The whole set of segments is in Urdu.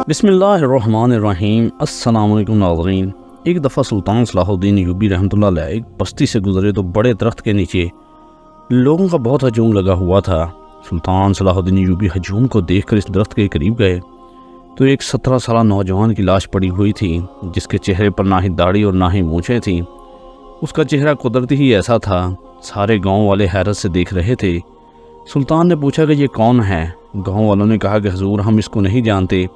بسم اللہ الرحمن الرحیم۔ السلام علیکم ناظرین۔ ایک دفعہ سلطان صلاح الدین ایوبی رحمۃ اللہ علیہ ایک بستی سے گزرے تو بڑے درخت کے نیچے لوگوں کا بہت ہجوم لگا ہوا تھا۔ سلطان صلاح الدین ایوبی ہجوم کو دیکھ کر اس درخت کے قریب گئے تو ایک 17 سالہ نوجوان کی لاش پڑی ہوئی تھی، جس کے چہرے پر نہ ہی داڑھی اور نہ ہی مونچھیں تھیں۔ اس کا چہرہ قدرتی ہی ایسا تھا، سارے گاؤں والے حیرت سے دیکھ رہے تھے۔ سلطان نے پوچھا کہ یہ کون ہے؟ گاؤں والوں نے کہا کہ حضور، ہم اس کو نہیں جانتے،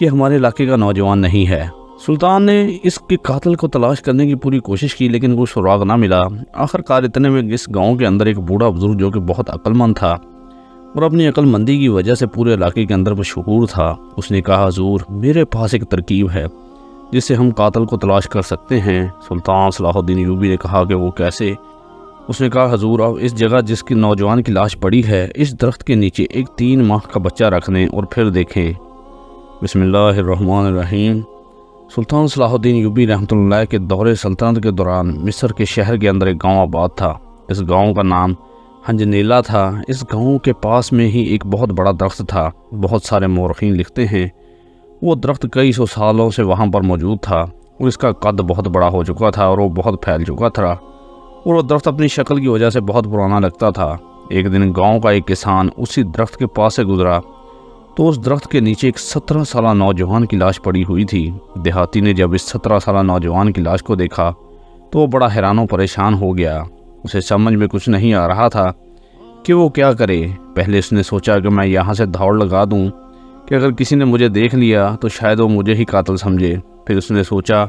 یہ ہمارے علاقے کا نوجوان نہیں ہے۔ سلطان نے اس کے قاتل کو تلاش کرنے کی پوری کوشش کی، لیکن کوئی سراغ نہ ملا۔ آخر کار اتنے میں اس گاؤں کے اندر ایک بوڑھا بزرگ جو کہ بہت عقل مند تھا اور اپنی عقل مندی کی وجہ سے پورے علاقے کے اندر مشہور تھا، اس نے کہا حضور، میرے پاس ایک ترکیب ہے جس سے ہم قاتل کو تلاش کر سکتے ہیں۔ سلطان صلاح الدین ایوبی نے کہا کہ وہ کیسے؟ اس نے کہا حضور، آپ اس جگہ جس کی نوجوان کی لاش پڑی ہے، اس درخت کے نیچے ایک 3 ماہ کا بچہ رکھ دیں اور پھر دیکھیں۔ بسم اللہ الرحمن الرحیم۔ سلطان صلاح الدین ایوبی رحمۃ اللہ علیہ کے دور سلطنت کے دوران مصر کے شہر کے اندر ایک گاؤں آباد تھا۔ اس گاؤں کا نام ہنجنیلا تھا۔ اس گاؤں کے پاس میں ہی ایک بہت بڑا درخت تھا۔ بہت سارے مورخین لکھتے ہیں وہ درخت کئی سو سالوں سے وہاں پر موجود تھا اور اس کا قد بہت بڑا ہو چکا تھا اور وہ بہت پھیل چکا تھا اور وہ درخت اپنی شکل کی وجہ سے بہت پرانا لگتا تھا۔ ایک دن گاؤں کا ایک کسان اسی درخت کے پاس سے گزرا تو اس درخت کے نیچے ایک 17 سالہ نوجوان کی لاش پڑی ہوئی تھی۔ دیہاتی نے جب اس 17 سالہ نوجوان کی لاش کو دیکھا تو وہ بڑا حیران و پریشان ہو گیا۔ اسے سمجھ میں کچھ نہیں آ رہا تھا کہ وہ کیا کرے۔ پہلے اس نے سوچا کہ میں یہاں سے دوڑ لگا دوں کہ اگر کسی نے مجھے دیکھ لیا تو شاید وہ مجھے ہی قاتل سمجھے۔ پھر اس نے سوچا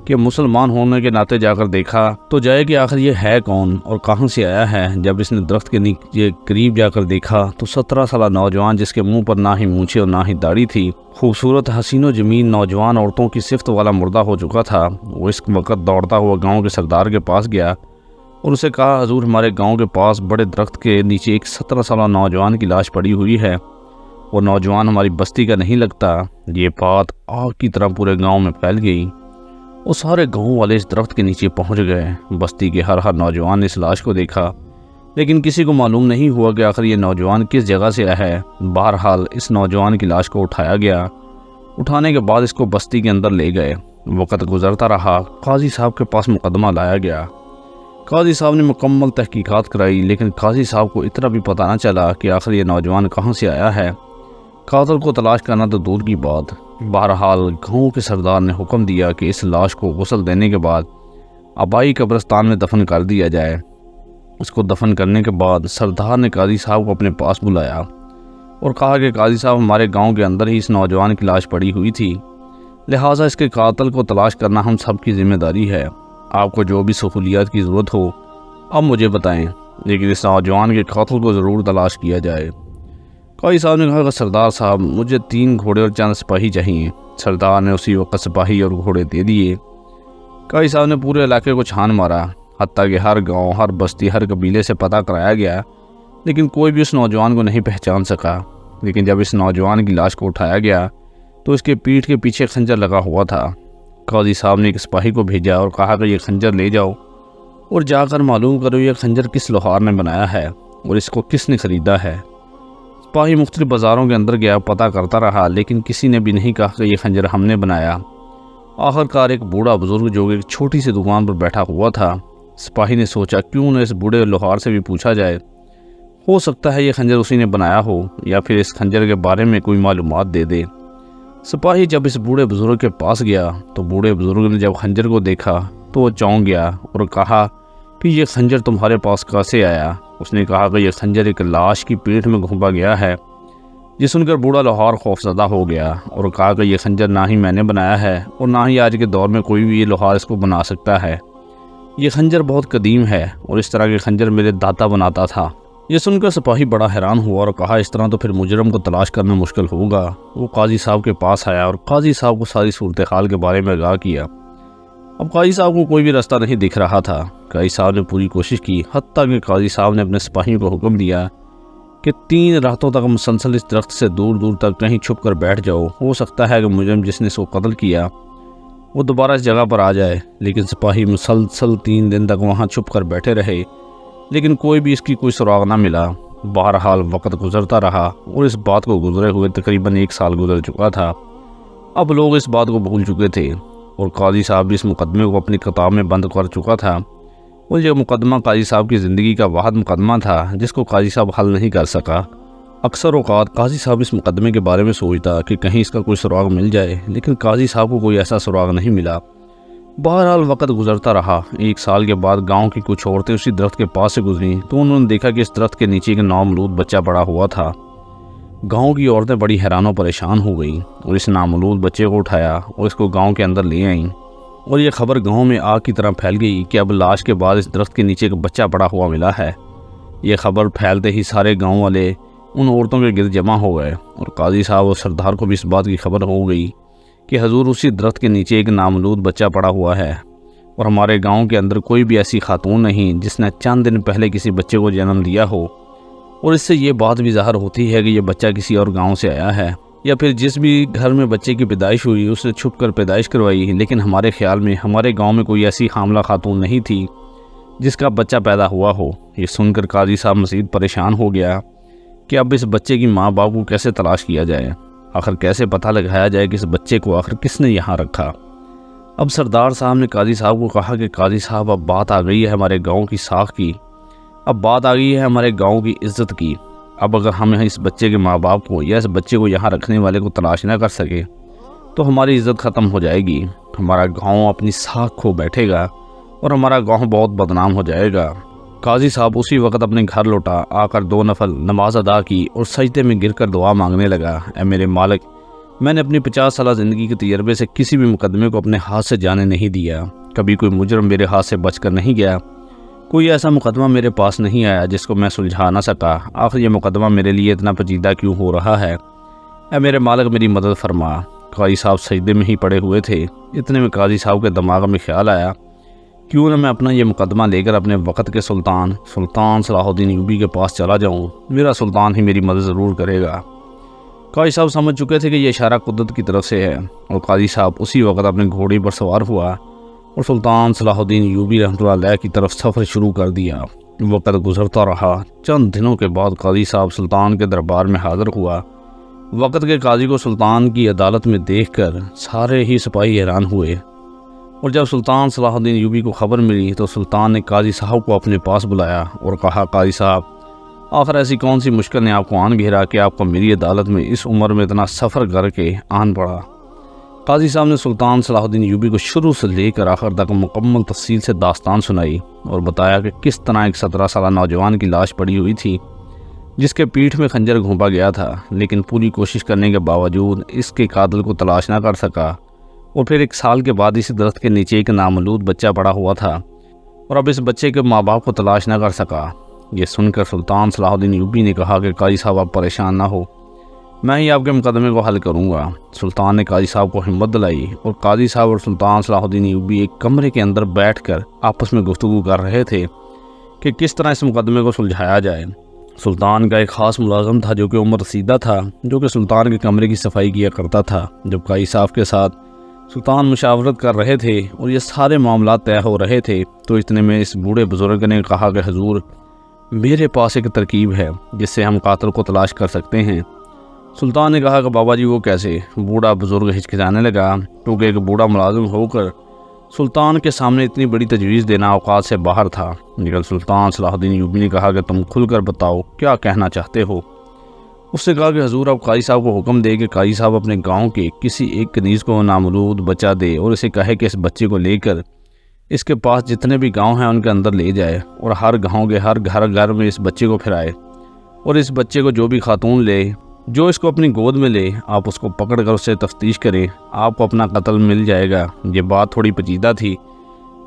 کہ مسلمان ہونے کے ناطے جا کر دیکھا تو جائے کہ آخر یہ ہے کون اور کہاں سے آیا ہے۔ جب اس نے درخت کے نیچے قریب جا کر دیکھا تو 17 سالہ نوجوان، جس کے منہ پر نہ ہی مونچھیں اور نہ ہی داڑھی تھی، خوبصورت حسین و جمیل نوجوان عورتوں کی صفت والا مردہ ہو چکا تھا۔ وہ اس وقت دوڑتا ہوا گاؤں کے سردار کے پاس گیا اور اسے کہا حضور، ہمارے گاؤں کے پاس بڑے درخت کے نیچے ایک 17 سالہ نوجوان کی لاش پڑی ہوئی ہے اور نوجوان ہماری بستی کا نہیں لگتا۔ یہ بات آگ کی طرح پورے گاؤں میں پھیل گئی اور سارے گاؤں والے اس درخت کے نیچے پہنچ گئے۔ بستی کے ہر نوجوان نے اس لاش کو دیکھا، لیکن کسی کو معلوم نہیں ہوا کہ آخر یہ نوجوان کس جگہ سے آیا ہے۔ بہرحال اس نوجوان کی لاش کو اٹھایا گیا۔ اٹھانے کے بعد اس کو بستی کے اندر لے گئے۔ وقت گزرتا رہا، قاضی صاحب کے پاس مقدمہ لایا گیا۔ قاضی صاحب نے مکمل تحقیقات کرائی، لیکن قاضی صاحب کو اتنا بھی پتہ نہ چلا کہ آخر یہ نوجوان کہاں سے آیا ہے۔ قاتل کو تلاش کرنا تو دور کی بات۔ بہرحال گاؤں کے سردار نے حکم دیا کہ اس لاش کو غسل دینے کے بعد آبائی قبرستان میں دفن کر دیا جائے۔ اس کو دفن کرنے کے بعد سردار نے قاضی صاحب کو اپنے پاس بلایا اور کہا کہ قاضی صاحب، ہمارے گاؤں کے اندر ہی اس نوجوان کی لاش پڑی ہوئی تھی، لہٰذا اس کے قاتل کو تلاش کرنا ہم سب کی ذمہ داری ہے۔ آپ کو جو بھی سہولیات کی ضرورت ہو اب مجھے بتائیں، لیکن اس نوجوان کے قاتل کو ضرور تلاش کیا جائے۔ قاضی صاحب نے کہا کہ سردار صاحب، مجھے 3 گھوڑے اور چند سپاہی چاہیے۔ سردار نے اسی وقت سپاہی اور گھوڑے دے دیے۔ قاضی صاحب نے پورے علاقے کو چھان مارا، حتیٰ کہ ہر گاؤں، ہر بستی، ہر قبیلے سے پتہ کرایا گیا، لیکن کوئی بھی اس نوجوان کو نہیں پہچان سکا۔ لیکن جب اس نوجوان کی لاش کو اٹھایا گیا تو اس کے پیٹھ کے پیچھے خنجر لگا ہوا تھا۔ قاضی صاحب نے ایک سپاہی کو بھیجا اور کہا کہ یہ خنجر لے جاؤ اور جا کر معلوم کرو یہ خنجر کس لوہار نے بنایا ہے اور اس کو کس نے خریدا ہے۔ سپاہی مختلف بازاروں کے اندر گیا، پتہ کرتا رہا، لیکن کسی نے بھی نہیں کہا کہ یہ خنجر ہم نے بنایا۔ آخر کار ایک بوڑھا بزرگ جو ایک چھوٹی سی دکان پر بیٹھا ہوا تھا، سپاہی نے سوچا کیوں نہ اس بوڑھے لوہار سے بھی پوچھا جائے، ہو سکتا ہے یہ خنجر اسی نے بنایا ہو یا پھر اس خنجر کے بارے میں کوئی معلومات دے دے۔ سپاہی جب اس بوڑھے بزرگ کے پاس گیا تو بوڑھے بزرگ نے جب خنجر کو دیکھا تو وہ چونک گیا اور کہا کہ یہ خنجر تمہارے پاس کیسے آیا؟ اس نے کہا کہ یہ خنجر ایک لاش کی پیٹھ میں گھونپا گیا ہے۔ یہ سن کر بوڑھا لوہار خوفزدہ ہو گیا اور کہا کہ یہ خنجر نہ ہی میں نے بنایا ہے اور نہ ہی آج کے دور میں کوئی بھی یہ لوہار اس کو بنا سکتا ہے۔ یہ خنجر بہت قدیم ہے اور اس طرح کے خنجر میرے دادا بناتا تھا۔ یہ سن کر سپاہی بڑا حیران ہوا اور کہا اس طرح تو پھر مجرم کو تلاش کرنا مشکل ہوگا۔ وہ قاضی صاحب کے پاس آیا اور قاضی صاحب کو ساری صورتحال کے بارے میں آگاہ کیا۔ اب قاضی صاحب کو کوئی بھی راستہ نہیں دکھ رہا تھا۔ قاضی صاحب نے پوری کوشش کی، حتیٰ کہ قاضی صاحب نے اپنے سپاہیوں کو حکم دیا کہ 3 راتوں تک مسلسل اس درخت سے دور دور تک کہیں چھپ کر بیٹھ جاؤ، ہو سکتا ہے کہ مجرم جس نے اس کو قتل کیا وہ دوبارہ اس جگہ پر آ جائے۔ لیکن سپاہی مسلسل 3 دن تک وہاں چھپ کر بیٹھے رہے، لیکن کوئی بھی اس کی کوئی سراغ نہ ملا۔ بہرحال وقت گزرتا رہا اور اس بات کو گزرے ہوئے تقریباً 1 سال گزر چکا تھا۔ اب لوگ اس بات کو بھول چکے تھے اور قاضی صاحب بھی اس مقدمے کو اپنی کتاب میں بند کر چکا تھا۔ اور یہ مقدمہ قاضی صاحب کی زندگی کا واحد مقدمہ تھا جس کو قاضی صاحب حل نہیں کر سکا۔ اکثر اوقات قاضی صاحب اس مقدمے کے بارے میں سوچتا کہ کہیں اس کا کوئی سراغ مل جائے، لیکن قاضی صاحب کو کوئی ایسا سراغ نہیں ملا۔ بہرحال وقت گزرتا رہا۔ 1 سال کے بعد گاؤں کی کچھ عورتیں اسی درخت کے پاس سے گزریں تو انہوں نے دیکھا کہ اس درخت کے نیچے ایک نامولود بچہ پڑا ہوا تھا۔ گاؤں کی عورتیں بڑی حیران و پریشان ہو گئیں اور اس نامولود بچے کو اٹھایا اور اس کو گاؤں کے اندر لے آئیں، اور یہ خبر گاؤں میں آگ کی طرح پھیل گئی کہ اب لاش کے بعد اس درخت کے نیچے ایک بچہ پڑا ہوا ملا ہے۔ یہ خبر پھیلتے ہی سارے گاؤں والے ان عورتوں کے گرد جمع ہو گئے اور قاضی صاحب اور سردار کو بھی اس بات کی خبر ہو گئی کہ حضور اسی درخت کے نیچے ایک نامولود بچہ پڑا ہوا ہے، اور ہمارے گاؤں کے اندر کوئی بھی ایسی خاتون نہیں جس نے چند دن پہلے کسی بچے کو جنم دیا ہو، اور اس سے یہ بات بھی ظاہر ہوتی ہے کہ یہ بچہ کسی اور گاؤں سے آیا ہے، یا پھر جس بھی گھر میں بچے کی پیدائش ہوئی اس نے چھپ کر پیدائش کروائی، لیکن ہمارے خیال میں ہمارے گاؤں میں کوئی ایسی حاملہ خاتون نہیں تھی جس کا بچہ پیدا ہوا ہو۔ یہ سن کر قاضی صاحب مزید پریشان ہو گیا کہ اب اس بچے کی ماں باپ کو کیسے تلاش کیا جائے، آخر کیسے پتہ لگایا جائے کہ اس بچے کو آخر کس نے یہاں رکھا۔ اب سردار صاحب نے قاضی صاحب کو کہا کہ قاضی صاحب اب بات آ گئی ہے ہمارے گاؤں کی ساکھ کی، اب بات آ گئی ہے ہمارے گاؤں کی عزت کی۔ اب اگر ہم اس بچے کے ماں باپ کو یا اس بچے کو یہاں رکھنے والے کو تلاش نہ کر سکے تو ہماری عزت ختم ہو جائے گی، ہمارا گاؤں اپنی ساکھ کھو بیٹھے گا اور ہمارا گاؤں بہت بدنام ہو جائے گا۔ قاضی صاحب اسی وقت اپنے گھر لوٹا، آ کر 2 نفل نماز ادا کی اور سجدے میں گر کر دعا مانگنے لگا، اے میرے مالک، میں نے اپنی 50 سالہ زندگی کے تجربے سے کسی بھی مقدمے کو اپنے ہاتھ سے جانے نہیں دیا، کبھی کوئی مجرم میرے ہاتھ سے بچ کر نہیں گیا، کوئی ایسا مقدمہ میرے پاس نہیں آیا جس کو میں سلجھا نہ سکا، آخر یہ مقدمہ میرے لیے اتنا پیچیدہ کیوں ہو رہا ہے؟ اے میرے مالک میری مدد فرما۔ قاضی صاحب سجدے میں ہی پڑے ہوئے تھے، اتنے میں قاضی صاحب کے دماغ میں خیال آیا، کیوں نہ میں اپنا یہ مقدمہ لے کر اپنے وقت کے سلطان صلاح الدین ایوبی کے پاس چلا جاؤں، میرا سلطان ہی میری مدد ضرور کرے گا۔ قاضی صاحب سمجھ چکے تھے کہ یہ اشارہ قدرت کی طرف سے ہے، اور قاضی صاحب اسی وقت اپنے گھوڑے پر سوار ہوا اور سلطان صلاح الدین ایوبی رحمۃ اللہ علیہ کی طرف سفر شروع کر دیا۔ وقت گزرتا رہا۔ چند دنوں کے بعد قاضی صاحب سلطان کے دربار میں حاضر ہوا۔ وقت کے قاضی کو سلطان کی عدالت میں دیکھ کر سارے ہی سپاہی حیران ہوئے، اور جب سلطان صلاح الدین ایوبی کو خبر ملی تو سلطان نے قاضی صاحب کو اپنے پاس بلایا اور کہا، قاضی صاحب، آخر ایسی کون سی مشکل نے آپ کو آن گھیرا کہ آپ کو میری عدالت میں اس عمر میں اتنا سفر کر کے آن پڑا؟ قاضی صاحب نے سلطان صلاح الدین ایوبی کو شروع سے لے کر آخر تک مکمل تفصیل سے داستان سنائی اور بتایا کہ کس طرح ایک 17 سالہ نوجوان کی لاش پڑی ہوئی تھی جس کے پیٹھ میں خنجر گھونپا گیا تھا، لیکن پوری کوشش کرنے کے باوجود اس کے قاتل کو تلاش نہ کر سکا، اور پھر 1 سال کے بعد اسی درخت کے نیچے ایک نامولود بچہ پڑا ہوا تھا اور اب اس بچے کے ماں باپ کو تلاش نہ کر سکا۔ یہ سن کر سلطان صلاح الدین ایوبی نے کہا کہ قاضی صاحب آپ پریشان نہ ہو، میں ہی آپ کے مقدمے کو حل کروں گا۔ سلطان نے قاضی صاحب کو ہمت دلائی اور قاضی صاحب اور سلطان صلاح الدین ایوبی ایک کمرے کے اندر بیٹھ کر آپس میں گفتگو کر رہے تھے کہ کس طرح اس مقدمے کو سلجھایا جائے۔ سلطان کا ایک خاص ملازم تھا جو کہ عمر رسیدہ تھا، جو کہ سلطان کے کمرے کی صفائی کیا کرتا تھا۔ جب قاضی صاحب کے ساتھ سلطان مشاورت کر رہے تھے اور یہ سارے معاملات طے ہو رہے تھے تو اتنے میں اس بوڑھے بزرگ نے کہا کہ حضور، میرے پاس ایک ترکیب ہے جس سے ہم قاتل کو تلاش کر سکتے ہیں۔ سلطان نے کہا کہ بابا جی وہ کیسے؟ بوڑھا بزرگ ہچکچانے لگا، کیونکہ ایک بوڑھا ملازم ہو کر سلطان کے سامنے اتنی بڑی تجویز دینا اوقات سے باہر تھا۔ لیکن سلطان صلاح الدین ایوبی نے کہا کہ تم کھل کر بتاؤ کیا کہنا چاہتے ہو۔ اس سے کہا کہ حضور، اب قاضی صاحب کو حکم دے کہ قاضی صاحب اپنے گاؤں کے کسی ایک کنیز کو نامولود بچہ دے اور اسے کہے کہ اس بچے کو لے کر اس کے پاس جتنے بھی گاؤں ہیں ان کے اندر لے جائے اور ہر گاؤں کے ہر گھر میں اس بچے کو پھرائے، اور اس بچے کو جو بھی خاتون لے، جو اس کو اپنی گود میں لے، آپ اس کو پکڑ کر اس سے تفتیش کریں، آپ کو اپنا قتل مل جائے گا۔ یہ بات تھوڑی پیچیدہ تھی،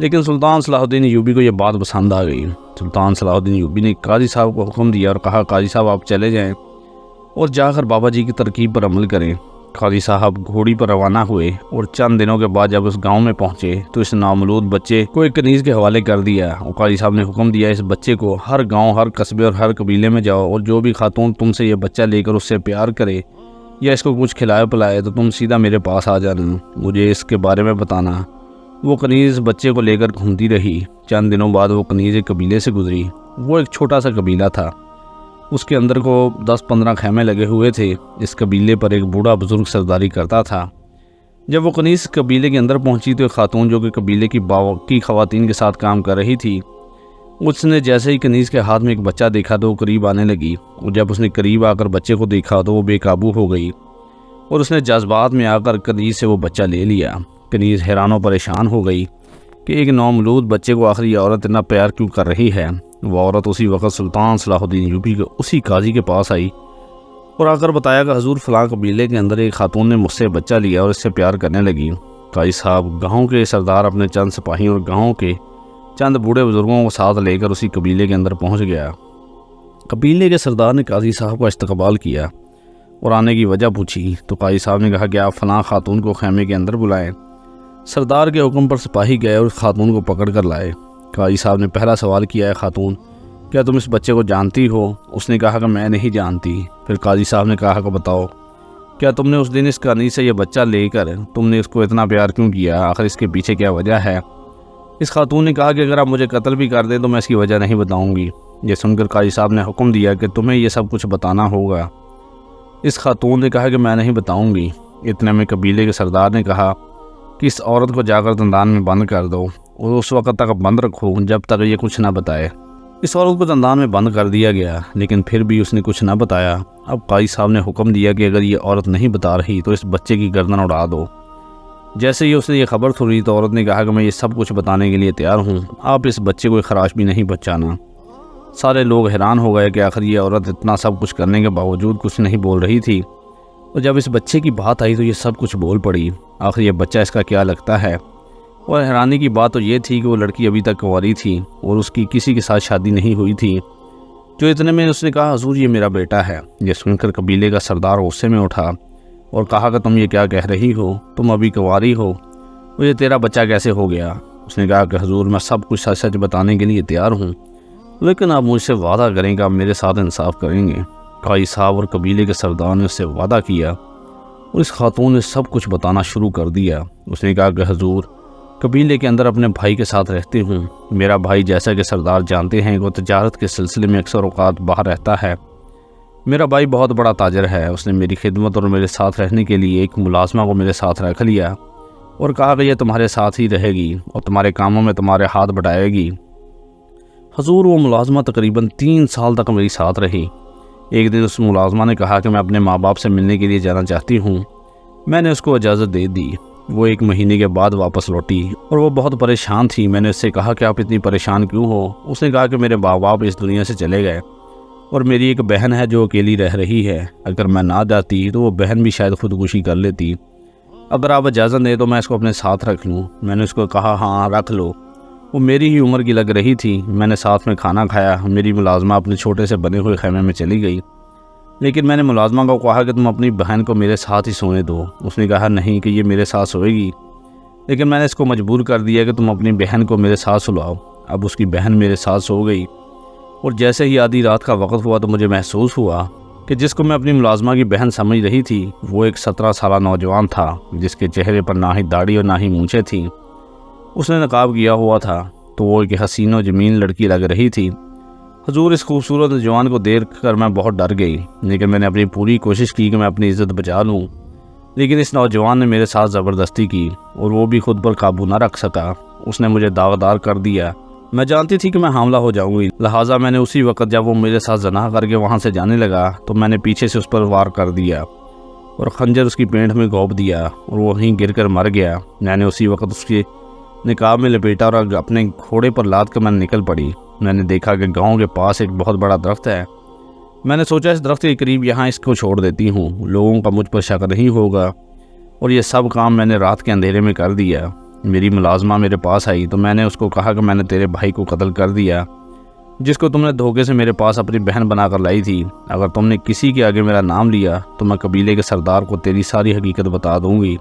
لیکن سلطان صلاح الدین ایوبی کو یہ بات پسند آ گئی۔ سلطان صلاح الدین ایوبی نے قاضی صاحب کو حکم دیا اور کہا، قاضی صاحب آپ چلے جائیں اور جا کر بابا جی کی ترکیب پر عمل کریں۔ قاضی صاحب گھوڑی پر روانہ ہوئے اور چند دنوں کے بعد جب اس گاؤں میں پہنچے تو اس نامولود بچے کو ایک کنیز کے حوالے کر دیا، اور قاضی صاحب نے حکم دیا اس بچے کو ہر گاؤں، ہر قصبے اور ہر قبیلے میں جاؤ، اور جو بھی خاتون تم سے یہ بچہ لے کر اس سے پیار کرے یا اس کو کچھ کھلائے پلائے تو تم سیدھا میرے پاس آ جانا، مجھے اس کے بارے میں بتانا۔ وہ کنیز بچے کو لے کر گھومتی رہی۔ چند دنوں بعد وہ کنیز ایک قبیلے سے گزری۔ وہ ایک چھوٹا سا قبیلہ تھا، اس کے اندر کو 10-15 خیمے لگے ہوئے تھے۔ اس قبیلے پر ایک بوڑھا بزرگ سرداری کرتا تھا۔ جب وہ کنیز قبیلے کے اندر پہنچی تو ایک خاتون جو کہ قبیلے کی باقی خواتین کے ساتھ کام کر رہی تھی، اس نے جیسے ہی کنیز کے ہاتھ میں ایک بچہ دیکھا تو وہ قریب آنے لگی، اور جب اس نے قریب آ کر بچے کو دیکھا تو وہ بے قابو ہو گئی اور اس نے جذبات میں آ کر کنیز سے وہ بچہ لے لیا۔ کنیز حیران و پریشان ہو گئی کہ ایک نومولود بچے کو آخر یہ عورت اتنا پیار کیوں کر رہی ہے۔ وہ عورت اسی وقت سلطان صلاح الدین ایوبی کے اسی قاضی کے پاس آئی اور آ کر بتایا کہ حضور فلاں قبیلے کے اندر ایک خاتون نے مجھ سے بچہ لیا اور اس سے پیار کرنے لگی۔ قاضی صاحب گاؤں کے سردار اپنے چند سپاہیوں اور گاؤں کے چند بوڑھے بزرگوں کو ساتھ لے کر اسی قبیلے کے اندر پہنچ گیا۔ قبیلے کے سردار نے قاضی صاحب کا استقبال کیا اور آنے کی وجہ پوچھی تو قاضی صاحب نے کہا کہ آپ فلاں خاتون کو خیمے کے اندر بلائیں۔ سردار کے حکم پر سپاہی گئے اور اس خاتون کو پکڑ کر لائے۔ قاضی صاحب نے پہلا سوال کیا ہے خاتون کیا تم اس بچے کو جانتی ہو؟ اس نے کہا کہ میں نہیں جانتی۔ پھر قاضی صاحب نے کہا کہ بتاؤ کیا تم نے اس دن اس کنیز سے یہ بچہ لے کر تم نے اس کو اتنا پیار کیوں کیا؟ آخر اس کے پیچھے کیا وجہ ہے؟ اس خاتون نے کہا کہ اگر آپ مجھے قتل بھی کر دیں تو میں اس کی وجہ نہیں بتاؤں گی۔ یہ سن کر قاضی صاحب نے حکم دیا کہ تمہیں یہ سب کچھ بتانا ہوگا۔ اس خاتون نے کہا کہ میں نہیں بتاؤں گی۔ اتنے میں قبیلے کے سردار نے کہا کہ اس عورت کو جا کر زندان میں بند کر دو اور اس وقت تک بند رکھو جب تک یہ کچھ نہ بتائے۔ اس عورت کو زندان میں بند کر دیا گیا لیکن پھر بھی اس نے کچھ نہ بتایا۔ اب قاضی صاحب نے حکم دیا کہ اگر یہ عورت نہیں بتا رہی تو اس بچے کی گردن اڑا دو۔ جیسے ہی اس نے یہ خبر سنی تو عورت نے کہا کہ میں یہ سب کچھ بتانے کے لیے تیار ہوں، آپ اس بچے کو ایک خراش بھی نہیں بچانا۔ سارے لوگ حیران ہو گئے کہ آخر یہ عورت اتنا سب کچھ کرنے کے باوجود کچھ نہیں بول رہی تھی، اور جب اس بچے کی بات آئی تو یہ سب کچھ بول پڑی۔ آخر یہ بچہ اس کا کیا لگتا ہے؟ اور حیرانی کی بات تو یہ تھی کہ وہ لڑکی ابھی تک کنواری تھی اور اس کی کسی کے ساتھ شادی نہیں ہوئی تھی۔ جو اتنے میں اس نے کہا حضور یہ میرا بیٹا ہے۔ یہ سن کر قبیلے کا سردار غصے میں اٹھا اور کہا کہ تم یہ کیا کہہ رہی ہو؟ تم ابھی کنواری ہو، اور یہ تیرا بچہ کیسے ہو گیا؟ اس نے کہا کہ حضور میں سب کچھ سچ سچ بتانے کے لیے تیار ہوں، لیکن آپ مجھ سے وعدہ کریں کہ آپ میرے ساتھ انصاف کریں گے۔ قاضی صاحب اور قبیلے کے سردار نے اس سے وعدہ کیا اور اس خاتون نے سب کچھ بتانا شروع کر دیا۔ اس نے کہا کہ حضور قبیلے کے اندر اپنے بھائی کے ساتھ رہتے ہوں۔ میرا بھائی جیسا کہ سردار جانتے ہیں وہ تجارت کے سلسلے میں اکثر اوقات باہر رہتا ہے۔ میرا بھائی بہت بڑا تاجر ہے۔ اس نے میری خدمت اور میرے ساتھ رہنے کے لیے ایک ملازمہ کو میرے ساتھ رکھ لیا اور کہا کہ یہ تمہارے ساتھ ہی رہے گی اور تمہارے کاموں میں تمہارے ہاتھ بٹائے گی۔ حضور وہ ملازمہ تقریباً 3 سال تک میری ساتھ رہی۔ ایک دن اس ملازمہ نے کہا کہ میں اپنے ماں باپ سے ملنے کے لیے جانا چاہتی ہوں۔ میں نے اس کو اجازت دے دی۔ وہ 1 مہینے کے بعد واپس لوٹی اور وہ بہت پریشان تھی۔ میں نے اس سے کہا کہ آپ اتنی پریشان کیوں ہو؟ اس نے کہا کہ میرے ماں باپ اس دنیا سے چلے گئے اور میری ایک بہن ہے جو اکیلی رہ رہی ہے۔ اگر میں نہ جاتی تو وہ بہن بھی شاید خودکشی کر لیتی۔ اگر آپ اجازت دیں تو میں اس کو اپنے ساتھ رکھ لوں۔ میں نے اس کو کہا ہاں رکھ لو۔ وہ میری ہی عمر کی لگ رہی تھی۔ میں نے ساتھ میں کھانا کھایا۔ میری ملازمہ اپنے چھوٹے سے بنے ہوئے خیمے میں چلی گئی، لیکن میں نے ملازمہ کو کہا کہ تم اپنی بہن کو میرے ساتھ ہی سونے دو۔ اس نے کہا نہیں کہ یہ میرے ساتھ سوئے گی، لیکن میں نے اس کو مجبور کر دیا کہ تم اپنی بہن کو میرے ساتھ سلاؤ۔ اب اس کی بہن میرے ساتھ سو گئی اور جیسے ہی آدھی رات کا وقت ہوا تو مجھے محسوس ہوا کہ جس کو میں اپنی ملازمہ کی بہن سمجھ رہی تھی وہ ایک 17 سالہ نوجوان تھا جس کے چہرے پر نہ ہی داڑھی اور نہ ہی مونچھیں تھیں۔ اس نے نقاب کیا ہوا تھا تو وہ ایک حسین و جمیل لڑکی لگ رہی تھی۔ حضور اس خوبصورت نوجوان کو دیکھ کر میں بہت ڈر گئی، لیکن میں نے اپنی پوری کوشش کی کہ میں اپنی عزت بچا لوں، لیکن اس نوجوان نے میرے ساتھ زبردستی کی اور وہ بھی خود پر قابو نہ رکھ سکا۔ اس نے مجھے داغدار کر دیا۔ میں جانتی تھی کہ میں حاملہ ہو جاؤں گی، لہٰذا میں نے اسی وقت جب وہ میرے ساتھ زنا کر کے وہاں سے جانے لگا تو میں نے پیچھے سے اس پر وار کر دیا اور خنجر اس کی پینٹ میں گھونپ دیا اور وہ وہیں گر کر مر گیا۔ میں نے اسی وقت اس کے نقاب میں لپیٹا اور اپنے گھوڑے پر لاد کر میں نکل پڑی۔ میں نے دیکھا کہ گاؤں کے پاس ایک بہت بڑا درخت ہے۔ میں نے سوچا اس درخت کے قریب یہاں اس کو چھوڑ دیتی ہوں، لوگوں کا مجھ پر شک نہیں ہوگا، اور یہ سب کام میں نے رات کے اندھیرے میں کر دیا۔ میری ملازمہ میرے پاس آئی تو میں نے اس کو کہا کہ میں نے تیرے بھائی کو قتل کر دیا جس کو تم نے دھوکے سے میرے پاس اپنی بہن بنا کر لائی تھی۔ اگر تم نے کسی کے آگے میرا نام لیا تو میں قبیلے کے سردار کو تیری ساری حقیقت بتا دوں گی،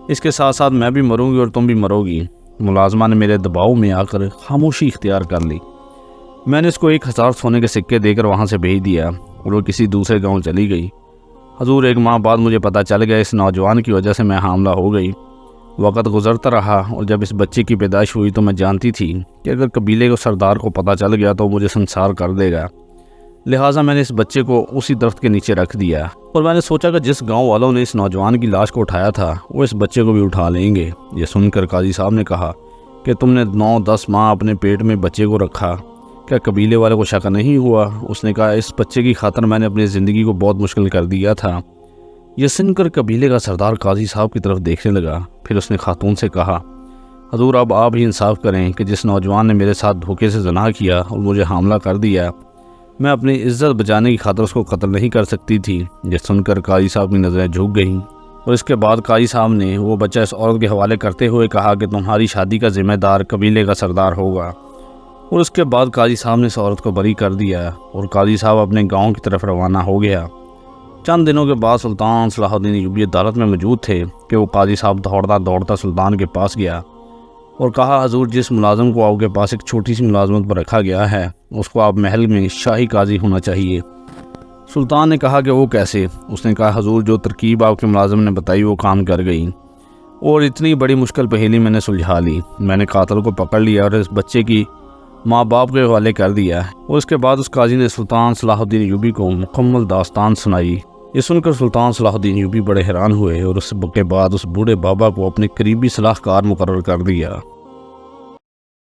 اس کے ساتھ ساتھ میں بھی مروں گی اور تم بھی مرو گی۔ ملازمہ نے میرے دباؤ میں آ کر خاموشی اختیار کر لی۔ میں نے اس کو 1000 سونے کے سکے دے کر وہاں سے بھیج دیا اور وہ کسی دوسرے گاؤں چلی گئی۔ حضور 1 ماہ بعد مجھے پتہ چل گیا اس نوجوان کی وجہ سے میں حاملہ ہو گئی۔ وقت گزرتا رہا اور جب اس بچے کی پیدائش ہوئی تو میں جانتی تھی کہ اگر قبیلے کو سردار کو پتہ چل گیا تو مجھے سنسار کر دے گا۔ لہٰذا میں نے اس بچے کو اسی درخت کے نیچے رکھ دیا اور میں نے سوچا کہ جس گاؤں والوں نے اس نوجوان کی لاش کو اٹھایا تھا وہ اس بچے کو بھی اٹھا لیں گے۔ یہ سن کر قاضی صاحب نے کہا کہ تم نے 9-10 ماہ اپنے پیٹ میں بچے کو رکھا، کیا قبیلے والے کو شک نہیں ہوا؟ اس نے کہا اس بچے کی خاطر میں نے اپنی زندگی کو بہت مشکل کر دیا تھا۔ یہ سن کر قبیلے کا سردار قاضی صاحب کی طرف دیکھنے لگا، پھر اس نے خاتون سے کہا حضور اب آپ ہی انصاف کریں کہ جس نوجوان نے میرے ساتھ دھوکے سے زنا کیا اور مجھے حاملہ کر دیا، میں اپنی عزت بچانے کی خاطر اس کو قتل نہیں کر سکتی تھی۔ یہ سن کر قاضی صاحب کی نظریں جھک گئیں اور اس کے بعد قاضی صاحب نے وہ بچہ اس عورت کے حوالے کرتے ہوئے کہا کہ تمہاری شادی کا ذمہ دار قبیلے کا سردار ہوگا، اور اس کے بعد قاضی صاحب نے اس عورت کو بری کر دیا اور قاضی صاحب اپنے گاؤں کی طرف روانہ ہو گیا۔ چند دنوں کے بعد سلطان صلاح الدین ایوبی عدالت میں موجود تھے کہ وہ قاضی صاحب دوڑتا سلطان کے پاس گیا اور کہا حضور جس ملازم کو آپ کے پاس ایک چھوٹی سی ملازمت پر رکھا گیا ہے اس کو آپ محل میں شاہی قاضی ہونا چاہیے۔ سلطان نے کہا کہ وہ کیسے؟ اس نے کہا حضور جو ترکیب آپ کے ملازم نے بتائی وہ کام کر گئی اور اتنی بڑی مشکل پہیلی میں نے سلجھا لی، میں نے قاتل کو پکڑ لیا اور اس بچے کی ماں باپ کے حوالے کر دیا، اور اس کے بعد اس قاضی نے سلطان صلاح الدین ایوبی کو مکمل داستان سنائی۔ یہ سن کر سلطان صلاح الدین ایوبی بڑے حیران ہوئے اور اس کے بعد اس بوڑھے بابا کو اپنے قریبی صلاح کار مقرر کر دیا۔